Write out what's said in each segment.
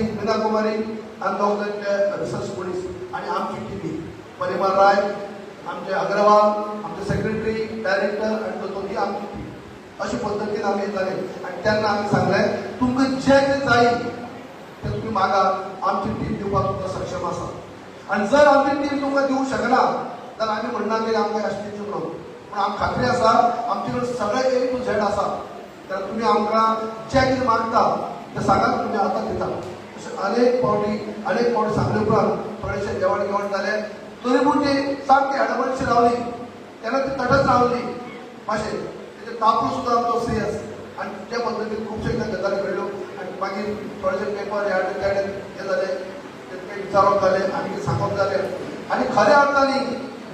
ती मीना कुमारी आणि दोघांचे रिसर्च पोलीस आणि आमची टीम परिमल राय, आमचे अग्रवाल, आमचे सेक्रेटरी डायरेक्टर आणि दोघी आमची टीम अशी पद्धतीने आम्ही येताले आणि त्यांना आम्ही सांगले तुमकां जे कितें जाय ते तुम्ही मागा, आमची टीम दिवपाक तुमकां सक्षम आसा आणि जर आमची टीम तुमकां दिवंक शकना जाल्यार आमी म्हणना की आमकां अशें दिवंक नको, पूण आमकां खात्री आसा आमचे कडेन सगळे A to Z आसा, तर तुम्ही आमकां जे कितें मागता ते सांगात तुमी आतां दिता. अशें अनेक फावटी सांगले उपरांत थोडेशें देवण घेवण जालें, तरी पूण ती सामकी एडवणशी रावली, तेन्ना ती तटच रावली मातशें तेजे तापूस सुद्दां आमचो सिरियस आणि त्या पद्दतीन खुबशे गजाली घडल्यो आणि मागीर थोडेशे पेपर हे जाले ते विचारप जालें आनी सांगप जालें आनी खऱ्या अर्थांनी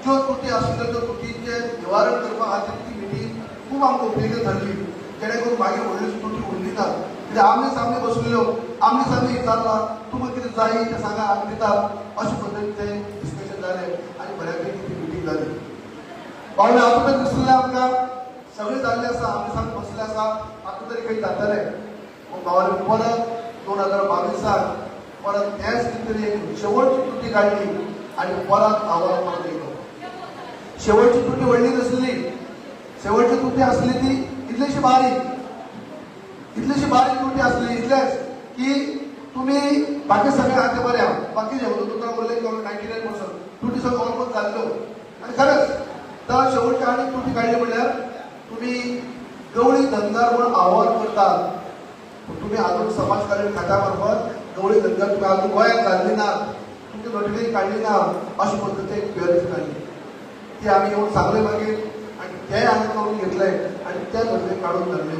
ज्यो त्रुटी आशिल्ल्यो त्यो त्रुटींचें निवारण करपा खातीर ती मिटींग खूब आमकां उपेगी ठरली, जेणे करून मागीर व्हडली त्रुटी उरली ना. कित्याक आमने सामने बसलेल्यो आमने सामने विचारला तुमकां कितें जाय तें सांगा आमी दिता, अशे पद्दतीन डिस्कशन जालें आनी बऱ्यापैकी ती मिटींग जाली. पावले आतां तर दिसलें आमकां सगळें जाल्लें आसा, आमने सामने बसलें आसा, आतां तरी खंय जातलें. पूण भावांनी परत 2022 परत त्याच कितें एक शेवटची त्रुटी काडली आनी परत आव्हान परत येयलो. शेवटची त्रुटी व्हडली नासली, शेवटची त्रुटी आसली ती इतलीशी बारीक त्रुटी आसली, इतलेंच की तुमी बाकी सगळे आहा बरे आहा, बाकी जेवण तुका उरलें 99% त्रुटी सगळ्यो ऑलमोस्ट जाल्ल्यो आनी खरेंच तर शेवटची आनी त्रुटी काडली म्हणल्यार तुमी गवळी धंदा म्हूण आव्हान करतात, तुम्ही अजून समाज कल्याण खात्या मार्फत गवळी धंदा तुम्ही अजून गोंयांत घाल्ली ना, तुमची नोटिफिकेशन काडली ना, अशे पद्दतीन एक क्वेरीज काडली. ती आमी येवन सांगले मागीर आनी तेय आमी करून घेतले आनी ते नोटिफिकेशन काडून धाडले.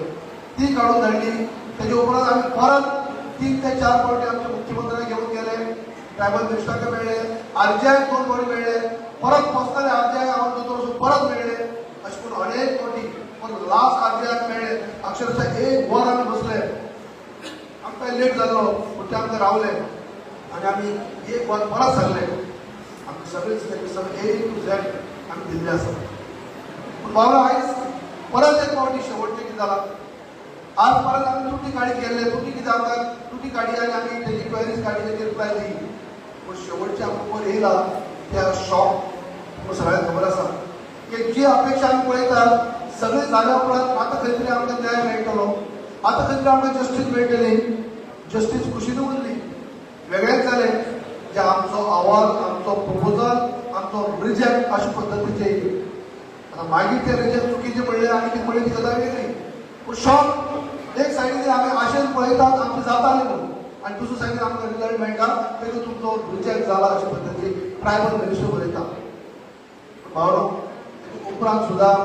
ती काडून धाडली तेजे उपरांत आमी परत 3 ते 4 फावटी आमच्या मुख्यमंत्र्याक घेवन गेले, ट्रायबल मिनिस्टराक मेळ्ळे, आरजीआय 2 फावटी मेळ्ळे, परत पर्सनली आरजीआय आमकां दोतोर परत मेळ्ळे, अशें करून अनेक फावटी पण लास्ट आरजीआय मेळ्ळे. अक्षरशः 1 वर आमी बसले, आमकां लेट जालो पूण ते आमकां रावले आनी आमी 1 वर परत सांगले आमकां सगळे सगळे A to Z आमी दिल्ले आसा. पूण बाबा आयज परत एक फावटी शेवटचें कितें जालां, आज परत आमी त्रुटी काडी गेल्ले, त्रुटी कितें आमकां त्रुटी काडी आनी आमी तेजी क्वेरीज काडी तेजी रिप्लाय दी, पूण शेवटचे आमकां वर येयला ते शॉक. तुमकां सगळ्यांक खबर आसा की जी अपेक्षा आमी पळयतात सगळी जाल्या उपरांत आतां खंय तरी आमकां न्याय मेळटलो, आतां खंय तरी आमकां जस्टीस मेळटली. जस्टीस खुशीन उरली, वेगळेंच जालें जे आमचो अहवाल, आमचो प्रपोजल, आमचो रिजेक्ट अशे पद्दतीचे येयले. आतां मागीर ते रिजेक्ट चुकीचे म्हणले आनी कितें म्हणले ती गजाल वेगळी, पूण शॉक एक सायडीन आमी आशेन पळयतात आमचें जातालें म्हणून आनी दुसरे सायडीन आमकां रिजल्ट मेळटा तेजो तुमचो रिजेक्ट जाला अशे पद्दतीन ट्रायबल मिनिस्टर बरयता. पावलो उपरांत सुद्दां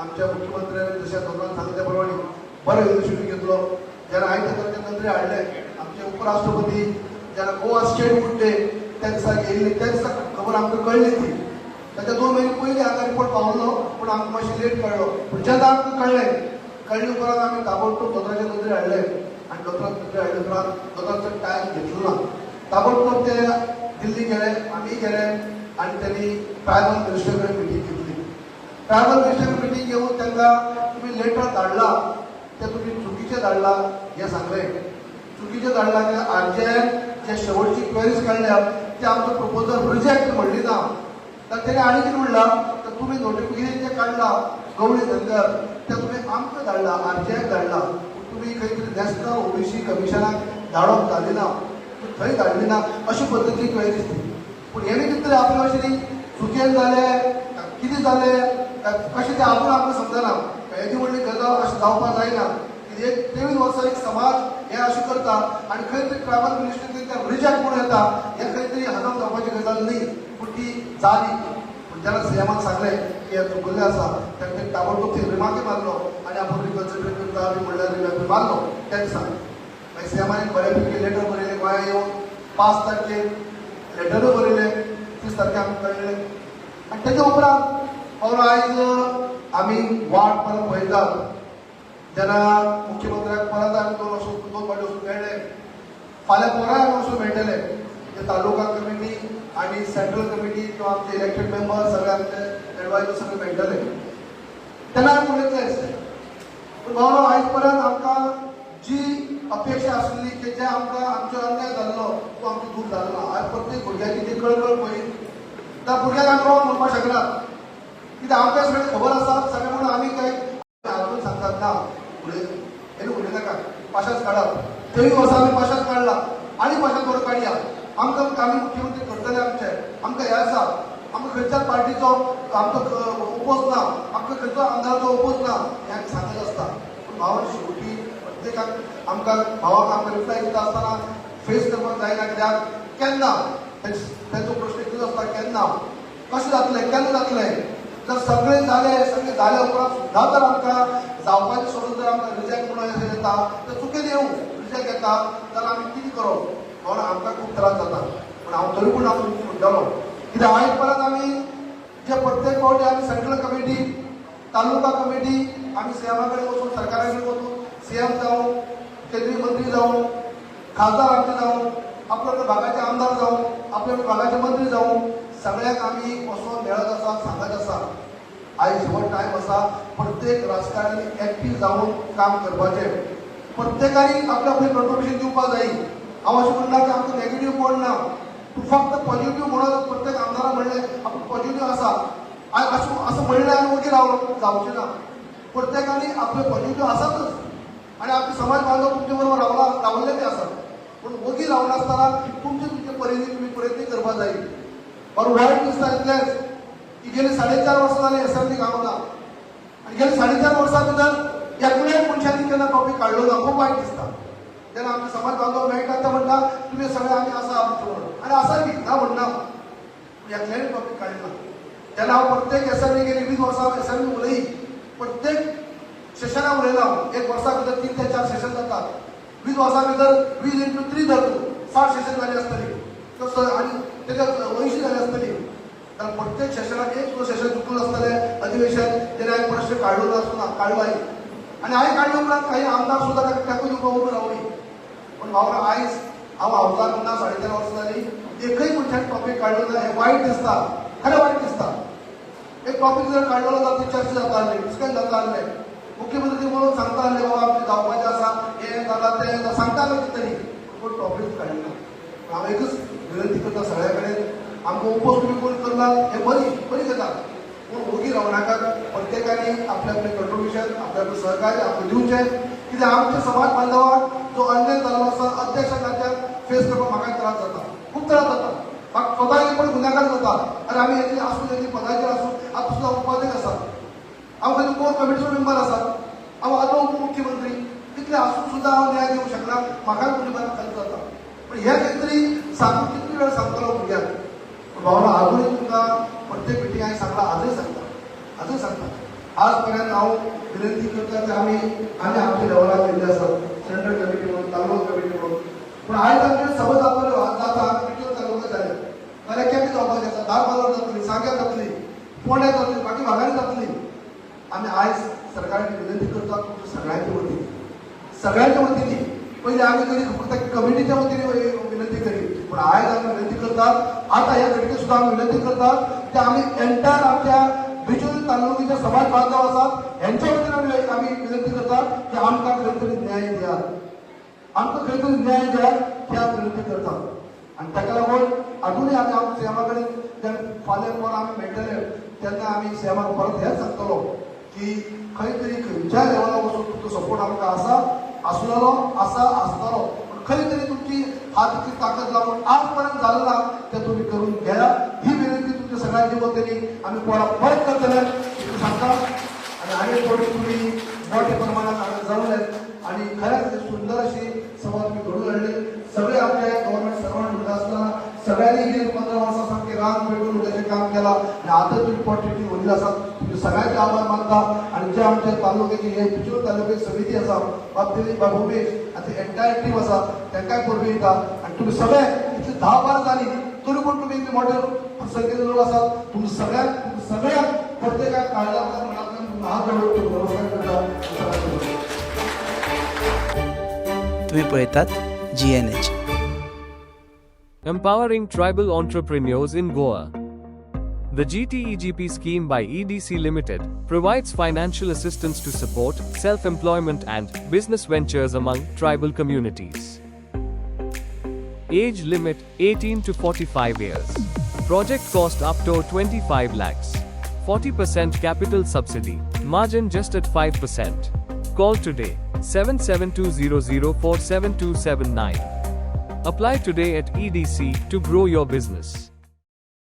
आमच्या मुख्यमंत्र्यान जशें दोतोरान सांगले त्या प्रमाणे बरो इनिशिएटीव घेतलो. जेन्ना आयचे मंत्री हाडले आमचे उपराष्ट्रपती, जेन्ना गोवा स्टेट डे त्या दिसा येयल्ले त्या दिसा खबर आमकां कळ्ळी ती, ताच्या 2 म्हयने पयलीं हांगा रिपोर्ट पावलो पूण आमकां मातशें लेट कळ्ळो. पूण जेन्ना आमकां कळ्ळे उपरांत आमी ताबडतोब दोतोराचे नदरे हाडले आनी दोतोराचे नदरे हाडले उपरांत दोतोराचो टायम घेतलो ना, ताबडतोब ते दिल्ली गेले, आमी गेले आनी त्यांनी ट्रायबल मिनिस्टर कडेन मिटींग घेतली. ट्रायबल मिनिस्टर मिटींग घेवन तांकां तुमी लेटर धाडला ते तुमी चुकीचे धाडला हें सांगलें. चुकीचे धाडला की आरजीआयन जे शेवटची क्वेरीज काडल्या ते आमचो प्रपोजल रिजेक्ट म्हणली ना, तर तेणे आनी कितें म्हणलां तर तुमी नोटिफिकेशन जें काडलां गवळी धंद्यार तें तुमी आमकां धाडला, आरजीआयक धाडला, तुमी खंय तरी नॅशनल ओबीसी कमिशनाक धाडोवंक जाली ना, थंय धाडली ना, अशे पद्दतीन क्वेरीज ती. पूण हेणी कितें तरी आपले अशें चुकेन जालें कितें जालें कशें तें आजून आमकां समजना. हेजी व्हडली गजाल अशें जावपाक जायना. एक 23 वर्सां एक समाज हे अशें करता आनी खंय तरी ट्रायबल मिनिस्टर रिजेक्ट म्हणून येता, हे खंय तरी हजम जावपाची गजाल न्ही, पूण ती जाली. पूण जेन्ना सीएमान सांगलें की हें चुकलें आसा तेन्ना ताबडतोब थंय रिमार्के मारलो आनी आपूण रिकन्सिडर करता आमी म्हणल्यार रिमार्के मारलो त्या दिसा. मागीर सीएमान बऱ्यापैकी लेटर बरयलें गोंया येवन 5 तारखेर लेटरूय बरयलें, 30 तारखेर आमकां कळ्ळें आनी तेच्या उपरांत आयज आमी वाट परत पळयतात. जेन्ना मुख्यमंत्र्याक परत आमी 2 फावटी वचून मेळ्ळे, फाल्यां परत वचून मेळटले जे तालुका कमिटी आनी सेंट्रल कमिटी किंवा आमचे इलेक्टेड मेंबर सगळे आमचे एडवायजर सगळे मेळटले तेन्ना आमी उलयतलेच. पूण भावनो आयज पर्यंत आमकां जी अपेक्षा आसली की जे आमकां आमच्यो अन्याय भुरग्याची ती कळकळ पळयत त्या भुरग्याक आमी रोवप म्हणपाक शकनात कित्याक आमकां सगळें खबर आसा सगळें म्हणून आमी काय आजून सांगतात ना उलय नाका पाशाच काडप थंय वर्सां आमी पाशाच काडला आनी पाशाच बरो काडया आमकां आमी मुख्यमंत्री करतले आमचे आमकां हें आसा आमकां खंयच्याच पार्टीचो आमचो ओपोज ना आमकां खंयचो आमदाराचो ओपोज ना हें आमी सांगत आसता पूण भावान शेवटी प्रत्येकाक आमकां भावाक आमकां रिप्लाय दिता आसतना फेस करपाक जायना कित्याक केन्ना तेंचो प्रश्न एकूच आसता केन्ना कशें जातलें केन्ना जातलें जर सगळें जाले उपरांत सुद्दां जर आमकां जावपाचें सोडून जर आमकां रिजेक्ट म्हणून येता तर चुकेन येवं रिजेक्ट येता जाल्यार आमी कितें करप म्हणून आमकां खूब त्रास जाता पूण हांव तरी पूण हांव तुमकां म्हणटलो कित्याक आयज परत आमी जे प्रत्येक फावटी आमी सेंट्रल कमिटी तालुका कमिटी आमी सीएमा कडेन वचून सरकारा कडेन वचून सीएम जावं केंद्रीय मंत्री जावं खासदार आमचे जावं आपल्या भागाचे आमदार जावं आपल्या भागाचे मंत्री जावं सगळ्याक आमी वचून मेळत आसा सांगत आसा आयज हो टायम आसा प्रत्येक राजकारणी एक्टीव जावन काम करपाचें प्रत्येकानी आपलें आपलें कंट्रिब्युशन दिवपाक जाय हांव अशें म्हणना की आमकां नेगेटीव कोण ना तूं फक्त पॉझिटिव्ह म्हणून प्रत्येक आमदाराक म्हणलें आपूण पॉझिटिव्ह आसा असं म्हणलें आनी वगीर रावलो जावचें ना प्रत्येकानी आपलें पॉझिटिव्ह आसातच आनी आपले समाज बांदव तुमचे बरोबर रावल्ले बी आसात पूण वगीर रावनासतना तुमचे परीने तुमी प्रयत्न करपाक जाय बरो वायट दिसता इतलेंच की गेली 4.5 वर्सां जाली एसएमडी गावना आनी गेली 4.5 वर्सां भितर एकूणय मनशांनी केन्ना टॉपीक काडलो ना खूब वायट दिसता जेन्ना आमचे समाज बांदव मेळटा ते म्हणटा तुमी सगळे आमी आसा आमचे म्हणून आनी आसा बी ना म्हणना एकल्याय टॉपीक काडना जेन्ना हांव प्रत्येक एसएमडी गेली 20 वर्सां एसएमडी उलयी प्रत्येक सेशनाक उलयला एक वर्सा भितर 3 ते 4 सेशन जातात 20 वर्सां भितर 20x3 धर तूं 60 सेशन जाली आसतली आनी तेच्या 80 जाली आसतली कारण प्रत्येक सेशनाक एक सुद्दां सेशन चुकून आसतलें अधिवेशन जेन्ना हांवें प्रश्न काडलो आसतना काडलो आनी हांवें काडल्या उपरांत काही आमदार सुद्दां ताका दिवपाक उबी रावली पूण भावना आयज हांव हावजाक म्हणटा 13.5 वर्सां जाली एकय मनशान टॉपीक काडलो ना हें वायट दिसता खरें वायट दिसता एक टॉपीक जर काडलो जाल्यार ती चर्चा जाता आसली डिस्कशन जाता आसलें मुख्यमंत्री म्हणून सांगता आसले बाबा आमचें जावपाचें आसा हें जालां तें सांगता आसलें कितें तरी पूण टॉपीक काडना हांव एकच विनंती करता सगळ्या कडेन आमकां उपोज तुमी कोण करतात हें बरी गजाल पूण वगीर रावनाकात प्रत्येकानी आपलें आपलें कंट्रिब्युशन आपलें आपलें सहकार्य आपलें दिवचें कित्याक आमच्या समाज बांदवाक जो अन्याय जाल्लो आसा अध्यक्षांच्यान फेस करपाक म्हाका त्रास जाता खूब त्रास जाता म्हाका स्वताक पण गुन्यांगार जाता आनी आमी हेची आसूं हेची पदाचेर आसूं आतां सुद्दां उपाध्यक्ष आसा हांव खंय कोर कमिटीचो मेंबर आसा हांव आदलो उपमुख्यमंत्री तितलें आसून सुद्दां हांव न्याय दिवंक शकना म्हाकाय कुटुंबाक खर्च जाता पण हे कितें तरी सांगून कितली वेळ सांगतलो भुरग्यांक भावना आजूनय तुमकां प्रत्येक मिटींग हांवें सांगला आजूय सांगता आज पर्यंत हांव विनंती करता की आमी आमच्या लेवलार गेल्ले आसात सेंट्रल कमिटी म्हणून तालुका कमिटी म्हणून पूण आयज आमचे सभा जातल्यो आज जाता मिटींग तालुका जाले जाल्यार केपें जावपाक जाता दारबाजार जातली सांग्यार जातली फोंड्या जातली बाकी भागांनी जातली आमी आयज सरकाराक विनंती करता तुमच्या सगळ्यांच्या वतीनी पयलीं आमी तरी फक्त कमिटीच्या वतीने विनंती करी पूण आयज आमी विनंती करतात आतां ह्या घडीक सुद्दां आमी विनंती करतात की आमी एंटायर आमच्या बिजोली तालुक्याचे समाज बांधव आसात हेंच्या वतीन आमी विनंती करतात की आमकां खंय तरी न्याय दियात आमकां खंय तरी न्याय दियात ही आमी विनंती करतात आनी ताका लागून अजूनय आमी आमच्या सीएमा कडेन जेन्ना फाल्यां परत आमी मेळटले तेन्ना आमी सीएमाक परत हेंच सांगतलो की खंय तरी खंयच्या लेवलार वचून तुमचो सपोर्ट आमकां आसलो आसा आसतलो पूण खंय तरी तुमची हाताची ताकद लागून आज पर्यंत जालें ना तें तुमी करून घ्या ही विनंती तुमच्या सगळ्यांच्या वतीने आमी कोणाक परत करतले तुमी सांगता आनी थोडी तुमी मोठ्या प्रमाणात हांगा जावलेत आनी खरेंच सुंदर अशी सभा तुमी घडून हाडली सगळे आपले गव्हर्नमेंट सर्वंट उरले आसतना सगळ्यांनी गेली 15 वर्सां सामकें रान पेटून उडोवपाचें काम केलां आनी आतां तुमी ऑपॉर्च्युनिटी व्हरली आसात तुमी सगळ्यांचे आभार मानता आनी जे आमचे तालुक्याची हे बिजोर तालुक्याची समिती आसा बाबतींत बाबुबेश आनी ती एंटायर टीम आसा तांकांय परबीता आनी तुमी सगळे इतली 10-12 जाली तरी पूण तुमी इतले मोठे संख्येन लोक आसात तुमचे सगळ्यांक प्रत्येकाक काळजा मनांतल्यान हात जोडून नमस्कार करता तुम्ही पळयतात GNH. Empowering tribal entrepreneurs in Goa. The GTEGP scheme by EDC Limited provides financial assistance to support self-employment and business ventures among tribal communities. Age limit 18 to 45 years. Project cost up to 25 lakhs. 40% capital subsidy. Margin just at 5%. Call today 7720047279. Apply today at EDC to grow your business.